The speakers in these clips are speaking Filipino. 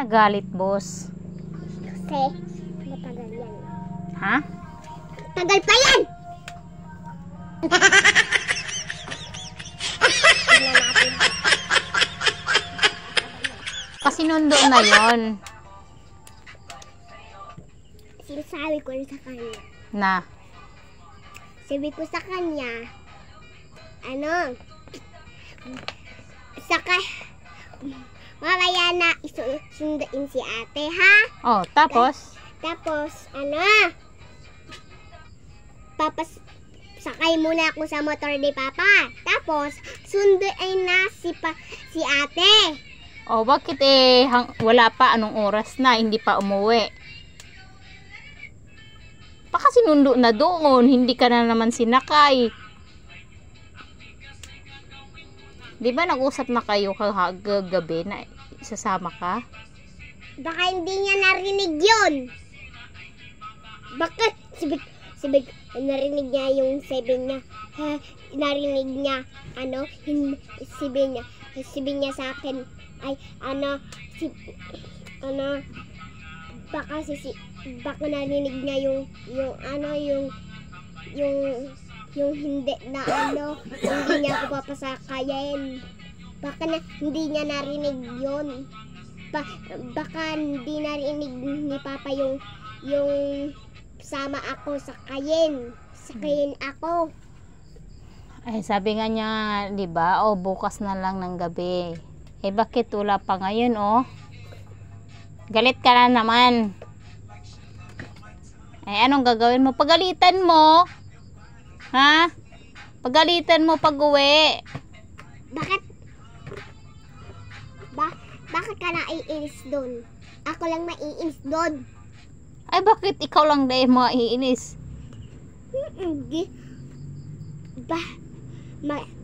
Nagalit, boss? Kasi matagal yan. Ha? Tagal pa yan! Tingnan natin. Kasi nundo na yon. Sinasabi ko rin sa kanya. Na? Sabi ko sa kanya, saka, mamaya na isunduin si ate, ha? Oh, tapos? Tapos, sakay muna ako sa motor ni Papa. Tapos, sunduin na si ate. Oh, bakit wala pa, anong oras na, hindi pa umuwi? Baka sinundo na doon, hindi ka na naman sinakay. Di ba nag-usap na kayo kagabi na isasama ka? Baka hindi niya narinig yun. Bakit? Sibig, narinig niya yung sabi niya. Narinig niya, sabi niya sa akin, ay, baka narinig niya yung hindi na hindi niya ako papasakayin. Baka hindi niya narinig yun. Baka hindi narinig ni Papa yung sama ako sakayin ako. Ay, sabi nga niya, di ba? Oh, bukas na lang ng gabi. Bakit wala pa ngayon, oh? Galit ka na naman. Anong gagawin mo? Pagalitan mo? Ha? Pagalitan mo pag-uwi. Bakit? Bakit ka naiinis doon? Ako lang maiinis doon. Ay, bakit ikaw lang dahil maiinis?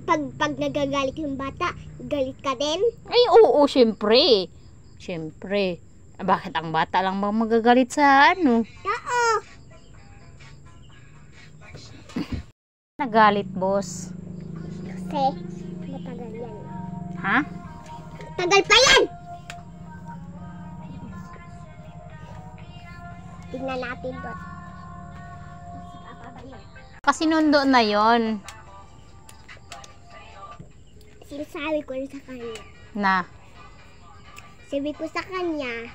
Pag nagagalit yung bata, galit ka din? Ay, oo, syempre. Syempre. Bakit ang bata lang ba magagalit sa Oo. Nagalit, boss? Kasi matagal yan. Ha? Tagal pa yan! Tingnan natin doon. Kasi nundo na yon. Sinasabi ko rin sa kanya. Na? Sabi ko sa kanya,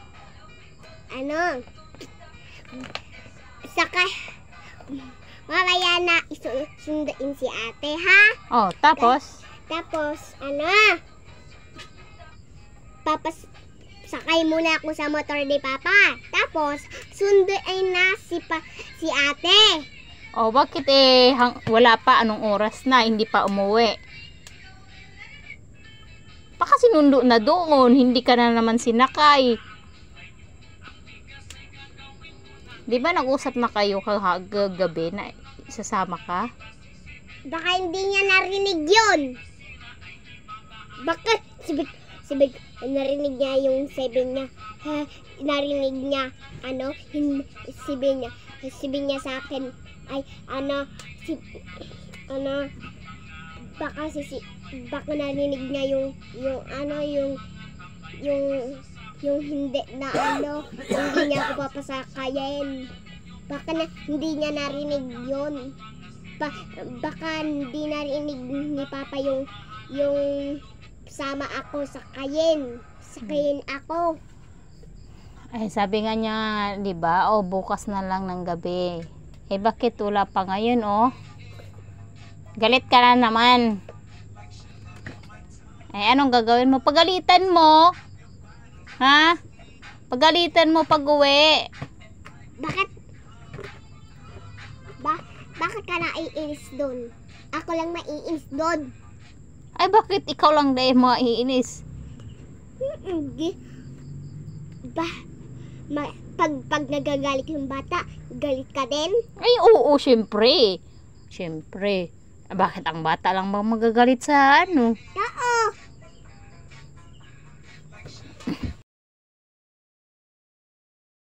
saka, mamaya na isunduin si ate, ha? Oh, tapos? Tapos, sakay muna ako sa motor ni Papa. Tapos, sunduin na si ate. Oh, bakit wala pa, anong oras na, hindi pa umuwi? Baka sinundo na doon, hindi ka na naman sinakay. Di ba nag-usap na kayo kagabi na isasama ka? Baka hindi niya narinig yun. Bakit? Sibig, narinig niya yung sabi niya. Narinig niya, sabi niya sa akin, ay, baka narinig niya yung hindi na hindi niya ako papasakayin. Baka hindi niya narinig yun. Baka hindi narinig ni Papa yung sama ako sakayin ako. Ay, sabi nga niya, di ba? Oh, bukas na lang ng gabi. Bakit wala pa ngayon, oh? Galit ka na naman. Anong gagawin mo? Pagalitan mo? Ha? Pagalitan mo pag-uwi. Bakit? Bakit ka naiinis doon? Ako lang maiinis doon. Ay, bakit ikaw lang dahil maiinis? Pag nagagalit yung bata, galit ka din? Ay, oo, syempre. Syempre. Bakit ang bata lang ba magagalit sa